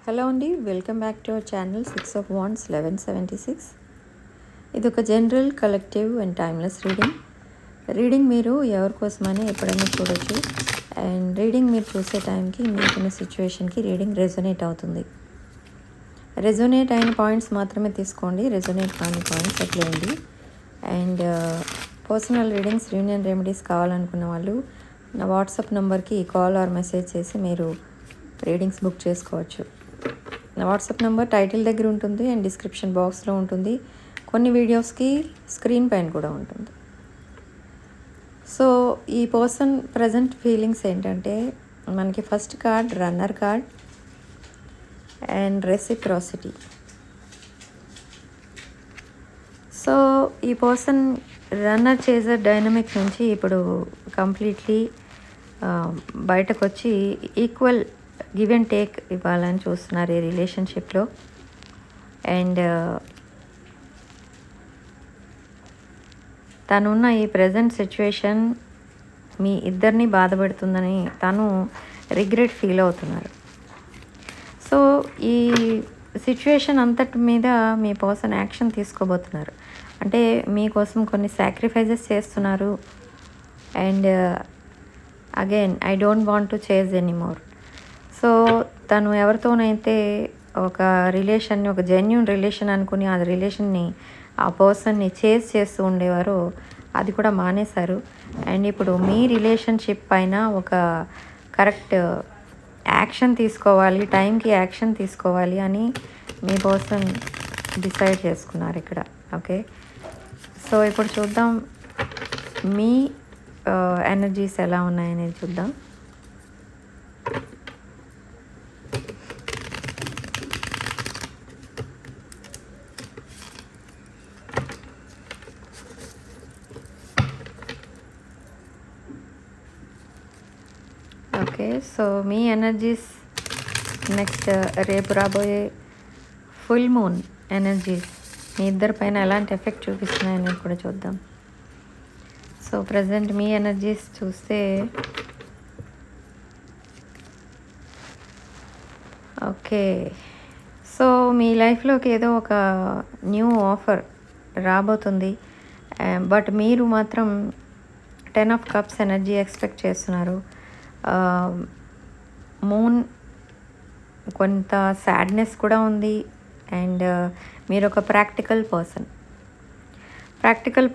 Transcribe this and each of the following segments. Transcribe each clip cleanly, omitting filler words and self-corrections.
Hello అండి, welcome back to our channel 6 of Wands 1176. ఇది ఒక general collective and timeless reading మీరు ఎవరి కోసమని ఎప్పుడైనా చూడొచ్చు. అండ్ రీడింగ్ మీరు చూసే టైంకి మీకున్న సిచ్యువేషన్కి రీడింగ్ రెజొనేట్ అవుతుంది. రెజొనేట్ అయిన పాయింట్స్ మాత్రమే తీసుకోండి, రెజొనేట్ కాని పాయింట్స్ వదిలేయండి. And personal readings, union remedies కావాలనుకున్న వాళ్ళు నా వాట్సాప్ నెంబర్కి కాల్ ఆర్ మెసేజ్ చేసి మీరు రీడింగ్స్ బుక్ చేసుకోవచ్చు. నా వాట్సాప్ నెంబర్ టైటిల్ దగ్గర ఉంటుంది అండ్ డిస్క్రిప్షన్ బాక్స్లో ఉంటుంది. కొన్ని వీడియోస్కి స్క్రీన్ పైన కూడా ఉంటుంది. సో ఈ పర్సన్ ప్రజెంట్ ఫీలింగ్స్ ఏంటంటే, మనకి first card runner card and reciprocity. So ఈ పర్సన్ రన్నర్ చేసర్ డైనమిక్ నుంచి ఇప్పుడు కంప్లీట్లీ బయటకు వచ్చి ఈక్వల్ గివ్ అండ్ టేక్ ఇవ్వాలని చూస్తున్నారు ఈ రిలేషన్షిప్లో. అండ్ తనున్న ఈ ప్రజెంట్ సిచ్యువేషన్ మీ ఇద్దరిని బాధపడుతుందని తను రిగ్రెట్ ఫీల్ అవుతున్నారు. సో ఈ సిచ్యువేషన్ అంతటి మీద మీ పర్సన్ యాక్షన్ తీసుకోబోతున్నారు. అంటే మీకోసం కొన్ని సాక్రిఫైజెస్ చేస్తున్నారు. And again I don't want to chase anymore. So తను ఎవరితోనైతే ఒక రిలేషన్ని, ఒక జెన్యూన్ రిలేషన్ అనుకుని ఆ రిలేషన్ని, ఆ పర్సన్ని చేజ్ చేస్తూ ఉండేవారో అది కూడా మానేశారు. అండ్ ఇప్పుడు మీ రిలేషన్షిప్ పైన ఒక కరెక్ట్ యాక్షన్ తీసుకోవాలి, టైంకి యాక్షన్ తీసుకోవాలి అని మీ పర్సన్ డిసైడ్ చేసుకున్నారు ఇక్కడ. ఓకే, సో ఇప్పుడు చూద్దాం మీ ఎనర్జీస్ ఎలా ఉన్నాయనేది చూద్దాం. ఓకే, సో మీ ఎనర్జీస్ నెక్స్ట్ రేపు రాబోయే ఫుల్ మూన్ ఎనర్జీస్ మీ ఇద్దరి పైన ఎలాంటి ఎఫెక్ట్ చూపిస్తున్నాయని కూడా చూద్దాం. సో ప్రజెంట్ మీ ఎనర్జీస్ చూస్తే, ఓకే, సో మీ లైఫ్లోకి ఏదో ఒక న్యూ ఆఫర్ రాబోతుంది. బట్ మీరు మాత్రం 10 of Cups ఎనర్జీ ఎక్స్పెక్ట్ చేస్తున్నారు. మూన్ కొంత సాడ్నెస్ కూడా ఉంది. అండ్ మీరు ఒక ప్రాక్టికల్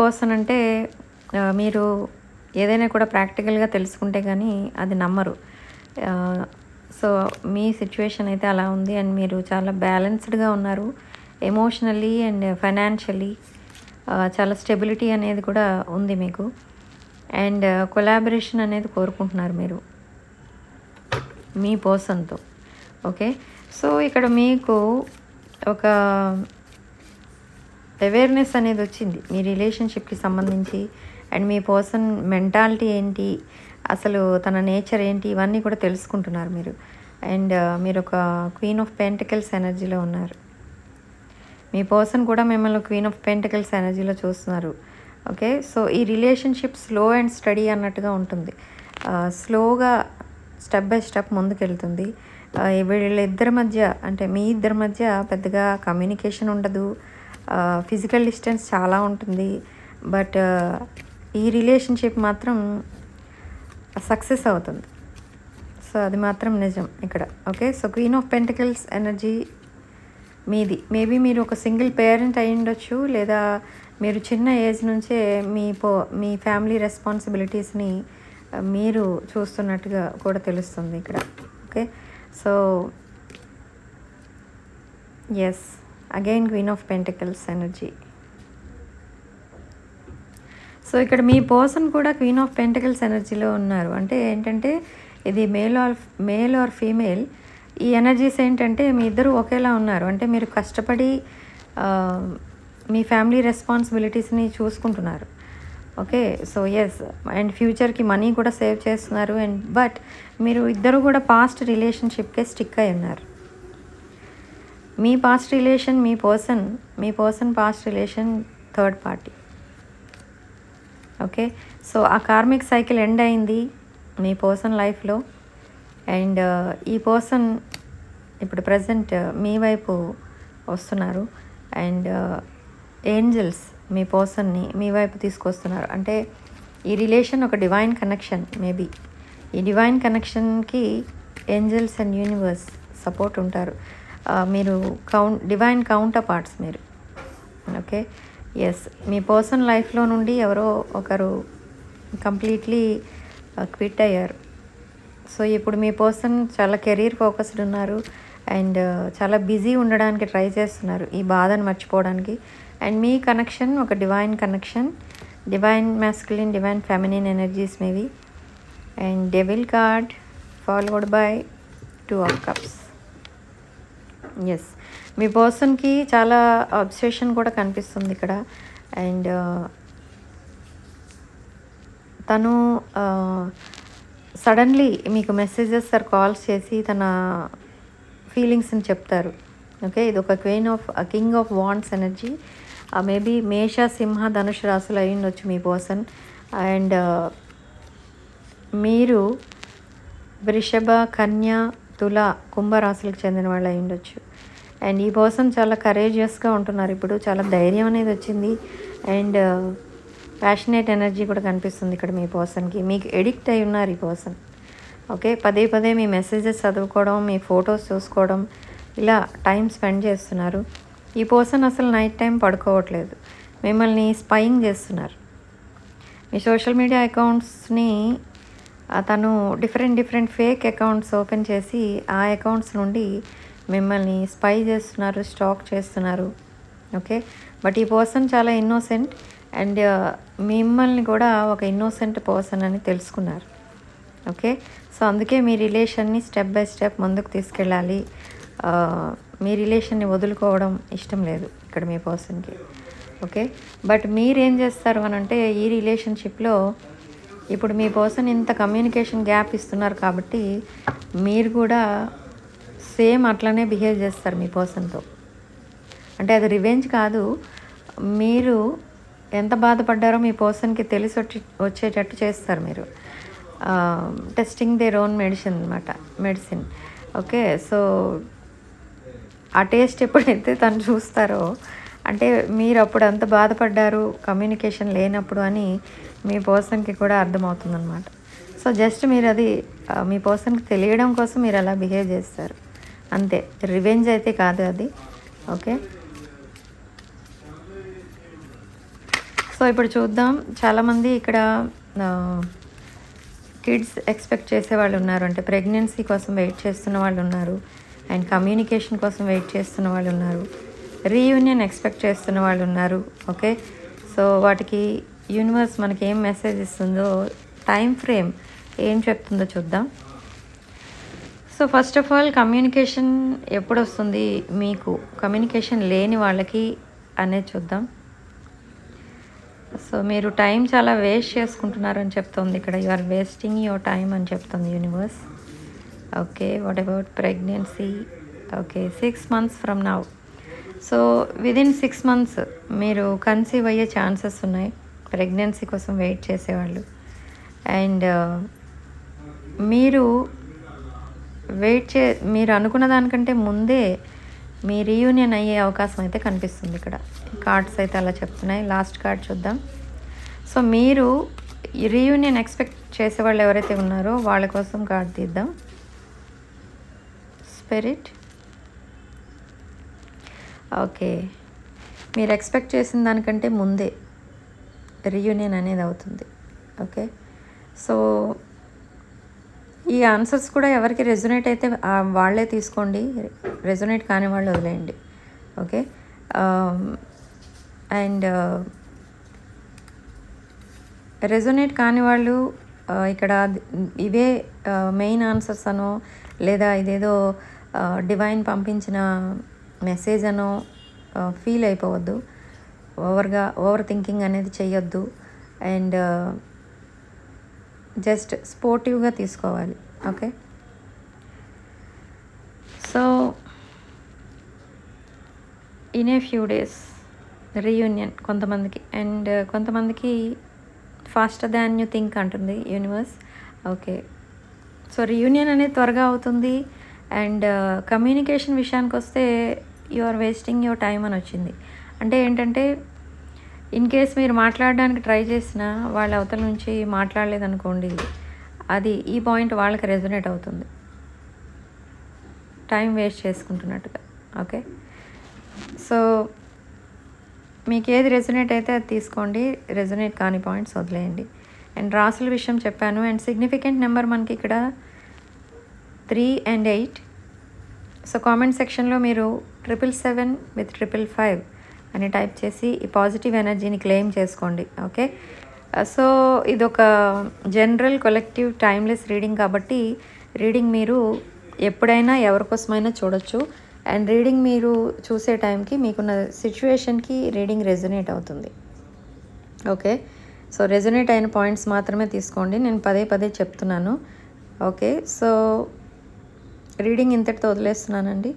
పర్సన్ అంటే మీరు ఏదైనా కూడా ప్రాక్టికల్గా తెలుసుకుంటే కానీ అది నమ్మరు. సో మీ సిచ్యువేషన్ అయితే అలా ఉంది. అండ్ మీరు చాలా బ్యాలెన్స్డ్గా ఉన్నారు ఎమోషనల్లీ అండ్ ఫైనాన్షియల్లీ. చాలా స్టెబిలిటీ అనేది కూడా ఉంది మీకు. అండ్ కొలాబరేషన్ అనేది కోరుకుంటున్నారు మీరు మీ పర్సన్తో. ఓకే, సో ఇక్కడ మీకు ఒక అవేర్నెస్ అనేది వచ్చింది మీ రిలేషన్షిప్కి సంబంధించి. అండ్ మీ పర్సన్ మెంటాలిటీ ఏంటి, అసలు తన నేచర్ ఏంటి, ఇవన్నీ కూడా తెలుసుకుంటున్నారు మీరు. అండ్ మీరు ఒక క్వీన్ ఆఫ్ పెంటికల్స్ ఎనర్జీలో ఉన్నారు. మీ పర్సన్ కూడా మిమ్మల్ని క్వీన్ ఆఫ్ పెంటికల్స్ ఎనర్జీలో చూస్తున్నారు. ఓకే, సో ఈ రిలేషన్షిప్ స్లో అండ్ స్టడీ అన్నట్టుగా ఉంటుంది. స్లోగా స్టెప్ బై స్టెప్ ముందుకెళ్తుంది. వీళ్ళిద్దరి మధ్య, అంటే మీ ఇద్దరి మధ్య పెద్దగా కమ్యూనికేషన్ ఉండదు, ఫిజికల్ డిస్టెన్స్ చాలా ఉంటుంది. బట్ ఈ రిలేషన్షిప్ మాత్రం సక్సెస్ అవుతుంది. సో అది మాత్రం నిజం ఇక్కడ. Okay, so queen of pentacles energy మీది. మేబీ మీరు ఒక సింగిల్ పేరెంట్ అయి ఉండొచ్చు, లేదా మీరు చిన్న ఏజ్ నుంచే మీ ఫ్యామిలీ రెస్పాన్సిబిలిటీస్ని మీరు చూస్తున్నట్టుగా కూడా తెలుస్తుంది ఇక్కడ. Okay, so yes, again queen of pentacles energy. So ఇక్కడ మీ పర్సన్ కూడా క్వీన్ ఆఫ్ పెంటికల్స్ ఎనర్జీలో ఉన్నారు. అంటే ఏంటంటే ఇది మేల్ ఆర్ ఫీమేల్. ఈ ఎనర్జీస్ ఏంటంటే మీ ఇద్దరు ఒకేలా ఉన్నారు. అంటే మీరు కష్టపడి మీ ఫ్యామిలీ రెస్పాన్సిబిలిటీస్ని చూసుకుంటున్నారు. ఓకే, సో ఎస్, అండ్ ఫ్యూచర్కి మనీ కూడా సేవ్ చేస్తున్నారు. అండ్ బట్ మీరు ఇద్దరు కూడా పాస్ట్ రిలేషన్షిప్కే స్టిక్ అయి ఉన్నారు. మీ పాస్ట్ రిలేషన్, మీ person past relation third party. Okay, so ఆ కార్మిక్ సైకిల్ ఎండ్ అయింది మీ పర్సన్ లైఫ్లో. అండ్ ఈ పర్సన్ ఇప్పుడు ప్రజెంట్ మీ వైపు వస్తున్నారు. అండ్ ఏంజల్స్ మీ పర్సన్ని మీ వైపు తీసుకొస్తున్నారు. అంటే ఈ రిలేషన్ ఒక డివైన్ కనెక్షన్. మేబీ ఈ డివైన్ కనెక్షన్కి ఏంజల్స్ అండ్ యూనివర్స్ సపోర్ట్ ఉంటారు. మీరు డివైన్ కౌంటర్ పార్ట్స్ మీరు. ఓకే, ఎస్, మీ పర్సన్ లైఫ్లో నుండి ఎవరో ఒకరు కంప్లీట్లీ క్విట్ అయ్యారు. సో ఇప్పుడు మీ పర్సన్ చాలా కెరీర్ ఫోకస్డ్ ఉన్నారు అండ్ చాలా బిజీ ఉండడానికి ట్రై చేస్తున్నారు ఈ బాధను మర్చిపోవడానికి. అండ్ మీ కనెక్షన్ ఒక divine connection, divine masculine, divine feminine energies maybe. And devil card followed by 2 of Cups. Yes, మీ పర్సన్కి చాలా అబ్సెషన్ కూడా కనిపిస్తుంది ఇక్కడ. అండ్ తను సడన్లీ మీకు మెసేజెస్ ఆర్ కాల్స్ చేసి తన ఫీలింగ్స్ని చెప్తారు. ఓకే, ఇది ఒక king of wands energy. Maybe మేష, సింహ, ధనుష్ రాశులు అయి ఉండొచ్చు మీ పర్సన్. అండ్ మీరు వృషభ, కన్య, తుల, కుంభరాశులకు చెందిన వాళ్ళు అయి ఉండొచ్చు. అండ్ ఈ పర్సన్ చాలా కరేజియస్గా ఉంటున్నారు. ఇప్పుడు చాలా ధైర్యం అనేది వచ్చింది. అండ్ ప్యాషనేట్ ఎనర్జీ కూడా కనిపిస్తుంది ఇక్కడ మీ పర్సన్కి. మీకు ఎడిక్ట్ అయి ఉన్నారు ఈ పర్సన్. ఓకే, పదే పదే మీ మెసేజెస్ చదువుకోవడం, మీ ఫొటోస్ చూసుకోవడం, ఇలా టైం స్పెండ్ చేస్తున్నారు. ఈ పర్సన్ అసలు నైట్ టైం పడుకోవట్లేదు, మిమ్మల్ని స్పైయింగ్ చేస్తున్నారు. మీ సోషల్ మీడియా అకౌంట్స్ని తను డిఫరెంట్ ఫేక్ అకౌంట్స్ ఓపెన్ చేసి ఆ అకౌంట్స్ నుండి మిమ్మల్ని స్పై చేస్తున్నారు, స్టాక్ చేస్తున్నారు. ఓకే, బట్ ఈ పర్సన్ చాలా ఇన్నోసెంట్ అండ్ మిమ్మల్ని కూడా ఒక ఇన్నోసెంట్ పర్సన్ అని తెలుసుకున్నారు. ఓకే, సో అందుకే మీ రిలేషన్ని స్టెప్ బై స్టెప్ ముందుకు తీసుకెళ్ళాలి. మీ రిలేషన్ని వదులుకోవడం ఇష్టం లేదు ఇక్కడ మీ పర్సన్కి. ఓకే, బట్ మీరేం చేస్తారు అని అంటే ఈ రిలేషన్షిప్లో ఇప్పుడు మీ పర్సన్ ఇంత కమ్యూనికేషన్ గ్యాప్ ఇస్తున్నారు కాబట్టి మీరు కూడా సేమ్ అట్లనే బిహేవ్ చేస్తారు మీ పర్సన్తో. అంటే అది రివెంజ్ కాదు, మీరు ఎంత బాధపడ్డారో మీ పర్సన్కి తెలిసి వచ్చేటట్టు చేస్తారు మీరు. Testing their own medicine. Okay, so ఆ టేస్ట్ ఎప్పుడైతే తను చూస్తారో అంటే మీరు అప్పుడు అంత బాధపడ్డారు కమ్యూనికేషన్ లేనప్పుడు అని మీ పర్సన్కి కూడా అర్థమవుతుందన్నమాట. సో జస్ట్ మీరు అది మీ పర్సన్కి తెలియడం కోసం మీరు అలా బిహేవ్ చేస్తారు అంతే, రివెంజ్ అయితే కాదు అది. ఓకే, సో ఇప్పుడు చూద్దాం. చాలామంది ఇక్కడ కిడ్స్ ఎక్స్పెక్ట్ చేసే వాళ్ళు ఉన్నారు, అంటే ప్రెగ్నెన్సీ కోసం వెయిట్ చేస్తున్న వాళ్ళు ఉన్నారు, అండ్ కమ్యూనికేషన్ కోసం వెయిట్ చేస్తున్న వాళ్ళు ఉన్నారు, రీయూనియన్ ఎక్స్పెక్ట్ చేస్తున్న వాళ్ళు ఉన్నారు. ఓకే, సో వాటికి యూనివర్స్ మనకి ఏం మెసేజ్ ఇస్తుందో, టైం ఫ్రేమ్ ఏం చెప్తుందో చూద్దాం. So first of all communication ఎప్పుడు వస్తుంది మీకు, కమ్యూనికేషన్ లేని వాళ్ళకి అనేది చూద్దాం. సో మీరు టైం చాలా వేస్ట్ చేసుకుంటున్నారని చెప్తుంది ఇక్కడ. You are wasting your time అని చెప్తుంది universe. Okay, what about pregnancy? Okay, 6 months from now. So within 6 months మీరు కన్సీవ్ అయ్యే ఛాన్సెస్ ఉన్నాయి, ప్రెగ్నెన్సీ కోసం వెయిట్ చేసేవాళ్ళు. అండ్ మీరు మీరు అనుకున్న దానికంటే ముందే మీ రీయూనియన్ అయ్యే అవకాశం అయితే కనిపిస్తుంది ఇక్కడ. కార్డ్స్ అయితే అలా చెప్తున్నాయి. లాస్ట్ కార్డ్ చూద్దాం. సో మీరు రీయూనియన్ ఎక్స్పెక్ట్ చేసేవాళ్ళు ఎవరైతే ఉన్నారో వాళ్ళ కోసం కార్డ్ తీద్దాం. స్పిరిట్. ఓకే, మీరు ఎక్స్పెక్ట్ చేసిన దానికంటే ముందే రీయూనియన్ అనేది అవుతుంది. ఓకే, సో ఈ ఆన్సర్స్ కూడా ఎవరికి రెజొనేట్ అయితే వాళ్ళే తీసుకోండి, రెజొనేట్ కాని వాళ్ళు వదిలేయండి. ఓకే, అండ్ రెజొనేట్ కాని వాళ్ళు ఇక్కడ ఇవే మెయిన్ ఆన్సర్స్ అనో లేదా ఇదేదో డివైన్ పంపించిన మెసేజ్ అనో ఫీల్ అయిపోవద్దు, ఓవర్ థింకింగ్ అనేది చేయొద్దు. అండ్ జస్ట్ స్పోర్టివ్గా తీసుకోవాలి. Okay, so in a few days reunion కొంతమందికి, అండ్ కొంతమందికి ఫాస్టర్ దాన్ యూ థింక్ అంటుంది యూనివర్స్. ఓకే, సో రీయూనియన్ అనేది త్వరగా అవుతుంది. అండ్ కమ్యూనికేషన్ విషయానికి వస్తే you are wasting your time అని వచ్చింది. అంటే ఏంటంటే ఇన్ కేస్ మీరు మాట్లాడడానికి ట్రై చేసినా వాళ్ళ అవతల నుంచి మాట్లాడలేదనుకోండి, అది ఈ పాయింట్ వాళ్ళకి రెజొనేట్ అవుతుంది, టైం వేస్ట్ చేసుకుంటున్నట్టుగా. ఓకే, సో మీకు ఏది రెజొనేట్ అయితే అది తీసుకోండి, రెజొనేట్ కాని పాయింట్స్ వదిలేయండి. అండ్ రాసుల విషయం చెప్పాను. అండ్ సిగ్నిఫికెంట్ నెంబర్ మనకి ఇక్కడ 3 and 8. సో కామెంట్ సెక్షన్లో మీరు 777 with 555 అని టైప్ చేసి ఈ పాజిటివ్ ఎనర్జీని క్లెయిమ్ చేసుకోండి. ఓకే, సో ఇదొక జనరల్ కలెక్టివ్ టైమ్లెస్ రీడింగ్ కాబట్టి రీడింగ్ మీరు ఎప్పుడైనా ఎవరికోసమైనా చూడొచ్చు. అండ్ రీడింగ్ మీరు చూసే టైంకి మీకున్న సిచ్యువేషన్కి రీడింగ్ రెజొనేట్ అవుతుంది. ఓకే, సో రెజొనేట్ అయిన పాయింట్స్ మాత్రమే తీసుకోండి, నేను పదే చెప్తున్నాను. ఓకే, సో రీడింగ్ ఇంతటితో వదిలేస్తున్నానండి.